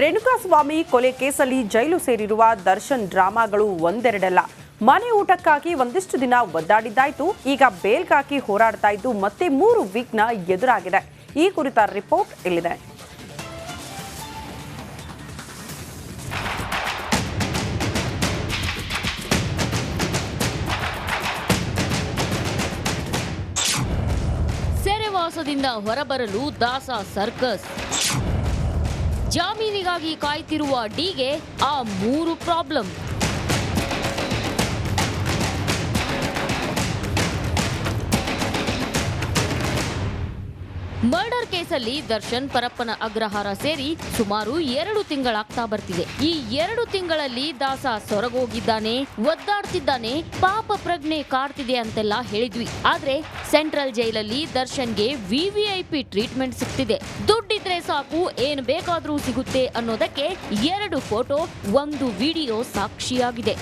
ರೇಣುಕಾಸ್ವಾಮಿ ಕೊಲೆ ಕೇಸಲ್ಲಿ ಜೈಲು ಸೇರಿರುವ ದರ್ಶನ್ ಡ್ರಾಮಾಗಳು ಒಂದೆರಡಲ್ಲ. ಮನೆ ಊಟಕ್ಕಾಗಿ ಒಂದಿಷ್ಟು ದಿನ ಒದ್ದಾಡಿದ್ದಾಯ್ತು. ಈಗ ಬೇಲ್ಗಾಗಿ ಹೋರಾಡ್ತಾ ಇದ್ದು ಮತ್ತೆ 3 ವಿಘ್ನ ಎದುರಾಗಿದೆ. ಈ ಕುರಿತ ರಿಪೋರ್ಟ್ ಇಲ್ಲಿದೆ. ಸೆರೆವಾಸದಿಂದ ಹೊರಬರಲು ದಾಸ ಸರ್ಕಸ್. ಜಾಮೀನಿಗಾಗಿ ಕಾಯ್ತಿರುವ ಡಿಗೆ ಆ 3 ಪ್ರಾಬ್ಲಮ್. ಮರ್ಡರ್ ಕೇಸಲ್ಲಿ ದರ್ಶನ್ ಪರಪ್ಪನ ಅಗ್ರಹಾರ ಸೇರಿ ಸುಮಾರು 2 ತಿಂಗಳಾಗ್ತಾ ಬರ್ತಿದೆ. ಈ 2 ತಿಂಗಳಲ್ಲಿ ದಾಸ ಸೊರಗೋಗಿದ್ದಾನೆ, ಒದ್ದಾಡ್ತಿದ್ದಾನೆ, ಪಾಪ ಪ್ರಜ್ಞೆ ಕಾಡ್ತಿದೆ ಅಂತೆಲ್ಲ ಹೇಳಿದ್ವಿ. ಆದ್ರೆ ಸೆಂಟ್ರಲ್ ಜೈಲಲ್ಲಿ ದರ್ಶನ್ಗೆ ವಿವಿಐಪಿ ಟ್ರೀಟ್ಮೆಂಟ್ ಸಿಗ್ತಿದೆ. ದುಡ್ಡಿದ್ರೆ ಸಾಕು, ಏನ್ ಬೇಕಾದ್ರೂ ಸಿಗುತ್ತೆ ಅನ್ನೋದಕ್ಕೆ 2 ಫೋಟೋ, 1 ವಿಡಿಯೋ ಸಾಕ್ಷಿಯಾಗಿದೆ.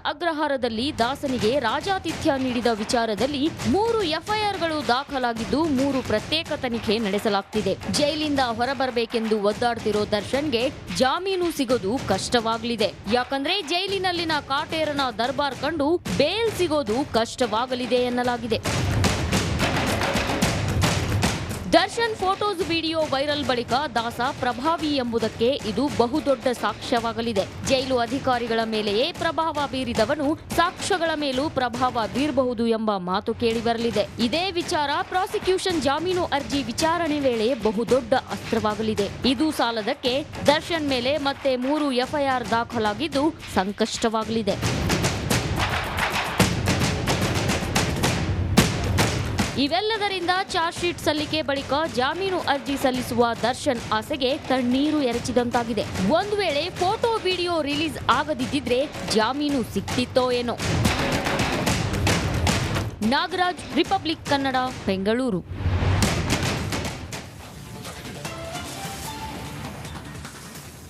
ಅಗ್ರಹಾರದಲ್ಲಿ ದಾಸನಿಗೆ ರಾಜಾತಿಥ್ಯ ನೀಡಿದ ವಿಚಾರದಲ್ಲಿ 3 ಎಫ್ಐಆರ್ಗಳು ದಾಖಲಾಗಿದ್ದು 3 ಪ್ರತ್ಯೇಕ ತನಿಖೆ ನಡೆಸಲಾಗ್ತಿದೆ. ಜೈಲಿಂದ ಹೊರಬರಬೇಕೆಂದು ಒದ್ದಾಡ್ತಿರೋ ದರ್ಶನ್ಗೆ ಜಾಮೀನು ಸಿಗೋದು ಕಷ್ಟವಾಗಲಿದೆ. ಯಾಕಂದ್ರೆ ಜೈಲಿನಲ್ಲಿನ ಕಾಟೇರನ ದರ್ಬಾರ್ ಕಂಡು ಬೇಲ್ ಸಿಗೋದು ಕಷ್ಟವಾಗಲಿದೆ ಎನ್ನಲಾಗಿದೆ. ದರ್ಶನ್ ಫೋಟೋಸ್ ವಿಡಿಯೋ ವೈರಲ್ ಬಳಿಕ ದಾಸ ಪ್ರಭಾವಿ ಎಂಬುದಕ್ಕೆ ಇದು ಬಹುದೊಡ್ಡ ಸಾಕ್ಷ್ಯವಾಗಲಿದೆ. ಜೈಲು ಅಧಿಕಾರಿಗಳ ಮೇಲೆಯೇ ಪ್ರಭಾವ ಬೀರಿದವನು ಸಾಕ್ಷ್ಯಗಳ ಮೇಲೂ ಪ್ರಭಾವ ಬೀರಬಹುದು ಎಂಬ ಮಾತು ಕೇಳಿಬರಲಿದೆ. ಇದೇ ವಿಚಾರ ಪ್ರಾಸಿಕ್ಯೂಷನ್ ಜಾಮೀನು ಅರ್ಜಿ ವಿಚಾರಣೆ ವೇಳೆ ಬಹುದೊಡ್ಡ ಅಸ್ತ್ರವಾಗಲಿದೆ. ಇದು ಸಾಲದಕ್ಕೆ ದರ್ಶನ್ ಮೇಲೆ ಮತ್ತೆ 3 ಎಫ್ಐಆರ್ ದಾಖಲಾಗಿದ್ದು ಸಂಕಷ್ಟವಾಗಲಿದೆ. ಇವೆಲ್ಲದರಿಂದ ಚಾರ್ಜ್ ಶೀಟ್ ಸಲ್ಲಿಕೆ ಬಳಿಕ ಜಾಮೀನು ಅರ್ಜಿ ಸಲ್ಲಿಸುವ ದರ್ಶನ್ ಆಸೆಗೆ ತಣ್ಣೀರು ಎರಚಿದಂತಾಗಿದೆ. ಒಂದು ವೇಳೆ ಫೋಟೋ ವಿಡಿಯೋ ರಿಲೀಸ್ ಆಗದಿದ್ದರೆ ಜಾಮೀನು ಸಿಕ್ತಿತ್ತೋ ಏನೋ. ನಾಗರಾಜ್, ರಿಪಬ್ಲಿಕ್ ಕನ್ನಡ, ಬೆಂಗಳೂರು.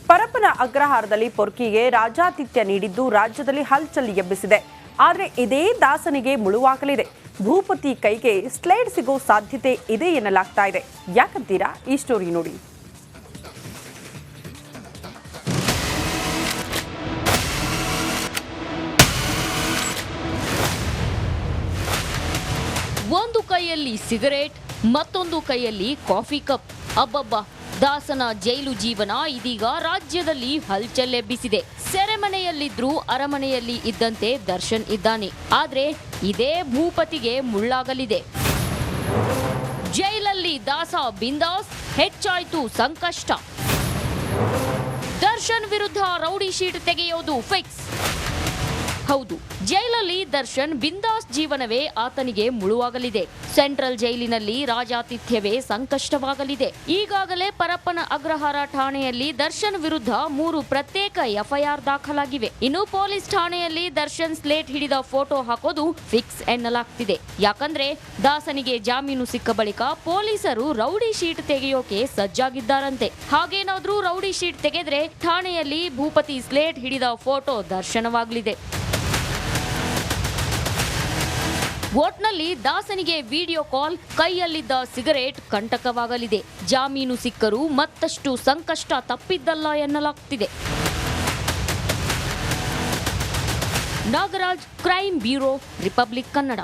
ಪರಪ್ಪನ ಅಗ್ರಹಾರದಲ್ಲಿ ಪೊರ್ಕಿಗೆ ರಾಜಾತಿಥ್ಯ ನೀಡಿದ್ದು ರಾಜ್ಯದಲ್ಲಿ ಹಲ್ಚಲ್ ಎಬ್ಬಿಸಿದೆ. ಆದರೆ ಇದೇ ದಾಸನಿಗೆ ಮುಳುವಾಗಲಿದೆ. ಭೂಪತಿ ಕೈಗೆ ಸ್ಲೈಡ್ ಸಿಗೋ ಸಾಧ್ಯತೆ ಇದೆ ಎನ್ನಲಾಗ್ತಾ ಇದೆ. ಯಾಕಂತೀರಾ? ಈ ಸ್ಟೋರಿ ನೋಡಿ. ಒಂದು ಕೈಯಲ್ಲಿ ಸಿಗರೇಟ್, ಮತ್ತೊಂದು ಕೈಯಲ್ಲಿ ಕಾಫಿ ಕಪ್. ಅಬ್ಬಬ್ಬ, ದಾಸನ ಜೈಲು ಜೀವನ ಇದೀಗ ರಾಜ್ಯದಲ್ಲಿ ಹಲ್ಚಲ್ ಎಬ್ಬಿಸಿದೆ. ಸೆರೆಮನೆಯಲ್ಲಿದ್ರೂ ಅರಮನೆಯಲ್ಲಿ ಇದ್ದಂತೆ ದರ್ಶನ್ ಇದ್ದಾನೆ. ಆದ್ರೆ ಇದೇ ಭೂಪತಿಗೆ ಮುಳ್ಳಾಗಲಿದೆ. ಜೈಲಲ್ಲಿ ದಾಸ ಬಿಂದಾಸ್, ಹೆಚ್ಚಾಯ್ತು ಸಂಕಷ್ಟ. ದರ್ಶನ್ ವಿರುದ್ಧ ರೌಡಿ ಶೀಟ್ ತೆಗೆಯೋದು ಫಿಕ್ಸ್. ಹೌದು, ಜೈಲಲ್ಲಿ ದರ್ಶನ್ ಬಿಂದಾಸ್ ಜೀವನವೇ ಆತನಿಗೆ ಮುಳುವಾಗಲಿದೆ. ಸೆಂಟ್ರಲ್ ಜೈಲಿನಲ್ಲಿ ರಾಜಾತಿಥ್ಯವೇ ಸಂಕಷ್ಟವಾಗಲಿದೆ. ಈಗಾಗಲೇ ಪರಪ್ಪನ ಅಗ್ರಹಾರ ಠಾಣೆಯಲ್ಲಿ ದರ್ಶನ್ ವಿರುದ್ಧ 3 ಪ್ರತ್ಯೇಕ ಎಫ್ಐಆರ್ ದಾಖಲಾಗಿವೆ. ಇನ್ನು ಪೊಲೀಸ್ ಠಾಣೆಯಲ್ಲಿ ದರ್ಶನ್ ಸ್ಲೇಟ್ ಹಿಡಿದ ಫೋಟೋ ಹಾಕೋದು ಫಿಕ್ಸ್ ಎನ್ನಲಾಗ್ತಿದೆ. ಯಾಕಂದ್ರೆ ದಾಸನಿಗೆ ಜಾಮೀನು ಸಿಕ್ಕ ಬಳಿಕ ಪೊಲೀಸರು ರೌಡಿ ಶೀಟ್ ತೆಗೆಯೋಕೆ ಸಜ್ಜಾಗಿದ್ದಾರಂತೆ. ಹಾಗೇನಾದ್ರೂ ರೌಡಿ ಶೀಟ್ ತೆಗೆದ್ರೆ ಠಾಣೆಯಲ್ಲಿ ಭೂಪತಿ ಸ್ಲೇಟ್ ಹಿಡಿದ ಫೋಟೋ ದರ್ಶನವಾಗಲಿದೆ. ಒಟ್ನಲ್ಲಿ ದಾಸನಿಗೆ ವಿಡಿಯೋ ಕಾಲ್, ಕೈಯಲ್ಲಿದ್ದ ಸಿಗರೇಟ್ ಕಂಟಕವಾಗಲಿದೆ. ಜಾಮೀನು ಸಿಕ್ಕರೂ ಮತ್ತಷ್ಟು ಸಂಕಷ್ಟ ತಪ್ಪಿದ್ದಲ್ಲ ಎನ್ನಲಾಗ್ತಿದೆ. Nagaraj, crime bureau, Republic Kannada.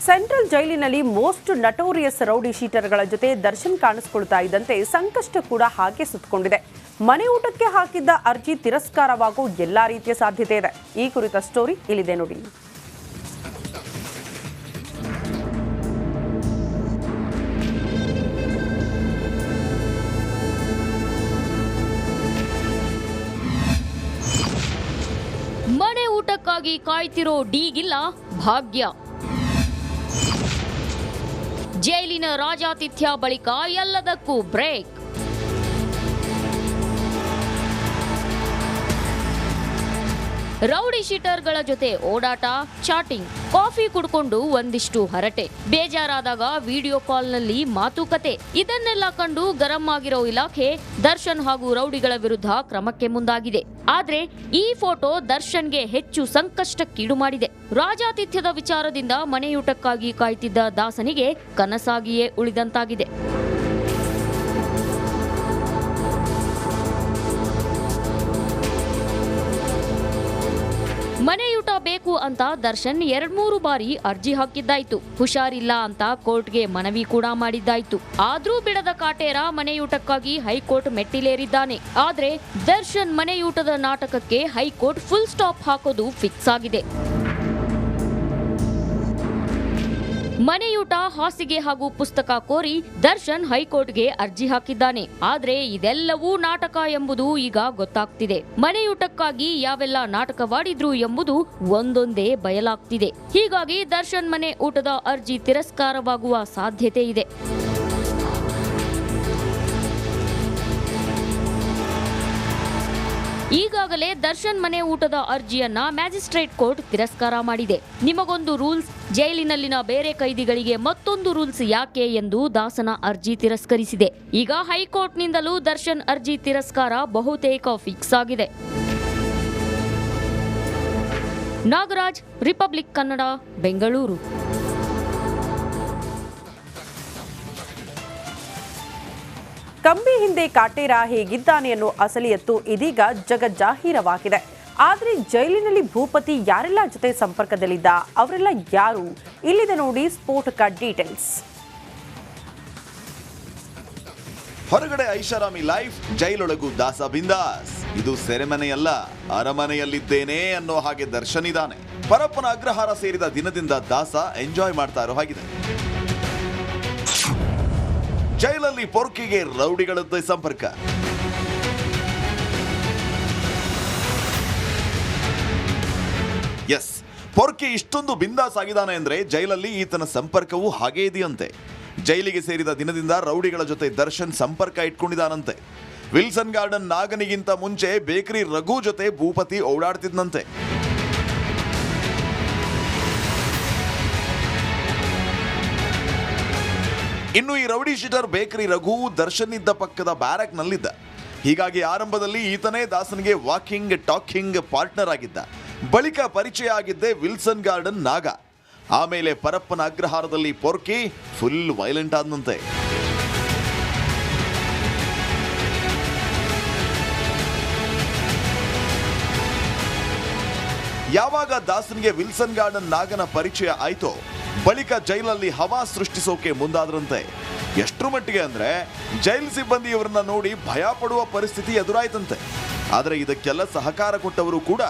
Central ಜೈಲಿನಲ್ಲಿ ಮೋಸ್ಟ್ ನಟೋರಿಯಸ್ ರೌಡಿ ಶೀಟರ್ಗಳ ಜೊತೆ ದರ್ಶನ್ ಕಾಣಿಸಿಕೊಳ್ತಾ ಇದ್ದಂತೆ ಸಂಕಷ್ಟ ಕೂಡ ಹಾಗೆ ಸುತ್ತಕೊಂಡಿದೆ. ಮನೆ ಊಟಕ್ಕೆ ಹಾಕಿದ್ದ ಅರ್ಜಿ ತಿರಸ್ಕಾರವಾಗೋ ಎಲ್ಲಾ ರೀತಿಯ ಸಾಧ್ಯತೆ ಇದೆ. ಈ ಕುರಿತ ಸ್ಟೋರಿ ಇಲ್ಲಿದೆ ನೋಡಿ. ಮನೆ ಊಟಕ್ಕಾಗಿ ಕಾಯ್ತಿರೋ ಡಿಗಿಲ್ಲ ಭಾಗ್ಯ. ಜೈಲಿನ ರಾಜಾತಿಥ್ಯ ಬಳಿಕ ಎಲ್ಲದಕ್ಕೂ ಬ್ರೇಕ್. ರೌಡಿ ಶೀಟರ್ಗಳ ಜೊತೆ ಓಡಾಟ, ಚಾಟಿಂಗ್, ಕಾಫಿ ಕುಡ್ಕೊಂಡು ಒಂದಿಷ್ಟು ಹರಟೆ, ಬೇಜಾರಾದಾಗ ವಿಡಿಯೋ ಕಾಲ್ನಲ್ಲಿ ಮಾತುಕತೆ ಇದನ್ನೆಲ್ಲ ಕಂಡು ಗರಂ ಆಗಿರೋ ಇಲಾಖೆ ದರ್ಶನ್ ಹಾಗೂ ರೌಡಿಗಳ ವಿರುದ್ಧ ಕ್ರಮಕ್ಕೆ ಮುಂದಾಗಿದೆ. ಆದ್ರೆ ಈ ಫೋಟೋ ದರ್ಶನ್ಗೆ ಹೆಚ್ಚು ಸಂಕಷ್ಟಕ್ಕೀಡು ಮಾಡಿದೆ. ರಾಜಾತಿಥ್ಯದ ವಿಚಾರದಿಂದ ಮನೆಯೂಟಕ್ಕಾಗಿ ಕಾಯ್ತಿದ್ದ ದಾಸನಿಗೆ ಕನಸಾಗಿಯೇ ಉಳಿದಂತಾಗಿದೆ. ಮನೆಯೂಟ ಬೇಕು ಅಂತ ದರ್ಶನ್ 2-3 ಬಾರಿ ಅರ್ಜಿ ಹಾಕಿದ್ದಾಯ್ತು. ಹುಷಾರಿಲ್ಲ ಅಂತ ಕೋರ್ಟ್ಗೆ ಮನವಿ ಕೂಡ ಮಾಡಿದ್ದಾಯ್ತು. ಆದ್ರೂ ಬಿಡದ ಕಾಟೇರ ಮನೆಯೂಟಕ್ಕಾಗಿ ಹೈಕೋರ್ಟ್ ಮೆಟ್ಟಿಲೇರಿದ್ದಾನೆ. ಆದ್ರೆ ದರ್ಶನ್ ಮನೆಯೂಟದ ನಾಟಕಕ್ಕೆ ಹೈಕೋರ್ಟ್ ಫುಲ್ ಸ್ಟಾಪ್ ಹಾಕೋದು ಫಿಕ್ಸ್ ಆಗಿದೆ. ಮನೆಯೂಟ, ಹಾಸಿಗೆ ಹಾಗೂ ಪುಸ್ತಕ ಕೋರಿ ದರ್ಶನ್ ಹೈಕೋರ್ಟ್ಗೆ ಅರ್ಜಿ ಹಾಕಿದ್ದಾನೆ. ಆದ್ರೆ ಇದೆಲ್ಲವೂ ನಾಟಕ ಎಂಬುದು ಈಗ ಗೊತ್ತಾಗ್ತಿದೆ. ಮನೆಯೂಟಕ್ಕಾಗಿ ಯಾವೆಲ್ಲ ನಾಟಕವಾಡಿದ್ರು ಎಂಬುದು ಒಂದೊಂದೇ ಬಯಲಾಗ್ತಿದೆ. ಹೀಗಾಗಿ ದರ್ಶನ್ ಮನೆ ಊಟದ ಅರ್ಜಿ ತಿರಸ್ಕಾರವಾಗುವ ಸಾಧ್ಯತೆ ಇದೆ. ಈಗಾಗಲೇ ದರ್ಶನ್ ಮನೆ ಊಟದ ಅರ್ಜಿಯನ್ನ ಮ್ಯಾಜಿಸ್ಟ್ರೇಟ್ ಕೋರ್ಟ್ ತಿರಸ್ಕಾರ ಮಾಡಿದೆ. ನಿಮಗೊಂದು ರೂಲ್ಸ್, ಜೈಲಿನಲ್ಲಿನ ಬೇರೆ ಕೈದಿಗಳಿಗೆ ಮತ್ತೊಂದು ರೂಲ್ಸ್ ಯಾಕೆ ಎಂದು ದಾಸನ ಅರ್ಜಿ ತಿರಸ್ಕರಿಸಿದೆ. ಈಗ ಹೈಕೋರ್ಟ್ನಿಂದಲೂ ದರ್ಶನ್ ಅರ್ಜಿ ತಿರಸ್ಕಾರ ಬಹುತೇಕ ಫಿಕ್ಸ್ ಆಗಿದೆ. ನಾಗರಾಜ್, ರಿಪಬ್ಲಿಕ್ ಕನ್ನಡ, ಬೆಂಗಳೂರು. ಕಂಬಿ ಹಿಂದೆ ಕಾಟೇರ ಹೇಗಿದ್ದಾನೆ ಅನ್ನೋ ಅಸಲಿಯತ್ತು ಇದೀಗ ಜಗಜ್ಜಾಹೀರವಾಗಿದೆ. ಆದರೆ ಜೈಲಿನಲ್ಲಿ ಭೂಪತಿ ಯಾರೆಲ್ಲ ಜೊತೆ ಸಂಪರ್ಕದಲ್ಲಿದ್ದ, ಅವರೆಲ್ಲ ಯಾರು? ಇಲ್ಲಿದೆ ನೋಡಿ ಸ್ಫೋಟಕ ಡೀಟೇಲ್ಸ್. ಹೊರಗಡೆ ಐಷಾರಾಮಿ ಲೈಫ್, ಜೈಲೊಳಗೂ ದಾಸ ಬಿಂದಾಸ್. ಇದು ಸೆರೆಮನೆಯಲ್ಲ, ಅರಮನೆಯಲ್ಲಿದ್ದೇನೆ ಅನ್ನೋ ಹಾಗೆ ದರ್ಶನ್ ಇದ್ದಾನೆ. ಪರಪ್ಪನ ಅಗ್ರಹಾರ ಸೇರಿದ ದಿನದಿಂದ ದಾಸ ಎಂಜಾಯ್ ಮಾಡ್ತಾ ಇರೋ ಹಾಗಿದೆ. ಜೈಲಲ್ಲಿ ಪೊರ್ಕಿಗೆ ರೌಡಿಗಳದ್ದೇ ಸಂಪರ್ಕ. ಎಸ್, ಪೊರ್ಕಿ ಇಷ್ಟೊಂದು ಬಿಂದಾಸ್ ಆಗಿದ್ದಾನೆ ಅಂದ್ರೆ ಜೈಲಲ್ಲಿ ಈತನ ಸಂಪರ್ಕವೂ ಹಾಗೇ ಇದೆಯಂತೆ. ಜೈಲಿಗೆ ಸೇರಿದ ದಿನದಿಂದ ರೌಡಿಗಳ ಜೊತೆ ದರ್ಶನ್ ಸಂಪರ್ಕ ಇಟ್ಕೊಂಡಿದ್ದಾನಂತೆ. ವಿಲ್ಸನ್ ಗಾರ್ಡನ್ ನಾಗನಿಗಿಂತ ಮುಂಚೆ ಬೇಕರಿ ರಘು ಜೊತೆ ಭೂಪತಿ ಓಡಾಡ್ತಿದ್ನಂತೆ. ಇನ್ನು ಈ rowdy sheeter bakery Raghu Darshan ಇದ್ದ ಪಕ್ಕದ ಬ್ಯಾರಕ್ ನಲ್ಲಿದ್ದ. ಹೀಗಾಗಿ ಆರಂಭದಲ್ಲಿ ಈತನೇ ದಾಸನ್ಗೆ ವಾಕಿಂಗ್ ಟಾಕಿಂಗ್ ಪಾರ್ಟ್ನರ್ ಆಗಿದ್ದ. ಬಳಿಕ ಪರಿಚಯ ಆಗಿದ್ದೆ ವಿಲ್ಸನ್ ಗಾರ್ಡನ್ ನಾಗ. ಆಮೇಲೆ ಪರಪ್ಪನ ಅಗ್ರಹಾರದಲ್ಲಿ ಪೊರ್ಕಿ ಫುಲ್ ವೈಲೆಂಟ್ ಆದಂತೆ. ಯಾವಾಗ ದಾಸನ್ಗೆ ವಿಲ್ಸನ್ ಗಾರ್ಡನ್ ನಾಗನ ಪರಿಚಯ ಆಯ್ತೋ ಬಳಿಕ ಜೈಲಲ್ಲಿ ಹವಾ ಸೃಷ್ಟಿಸೋಕೆ ಮುಂದಾದ್ರಂತೆ. ಎಷ್ಟರ ಮಟ್ಟಿಗೆ ಅಂದ್ರೆ ಜೈಲ್ ಸಿಬ್ಬಂದಿ ಇವರನ್ನ ನೋಡಿ ಭಯ ಪಡುವ ಪರಿಸ್ಥಿತಿ ಎದುರಾಯ್ತಂತೆ. ಆದರೆ ಇದಕ್ಕೆಲ್ಲ ಸಹಕಾರ ಕೊಟ್ಟವರು ಕೂಡ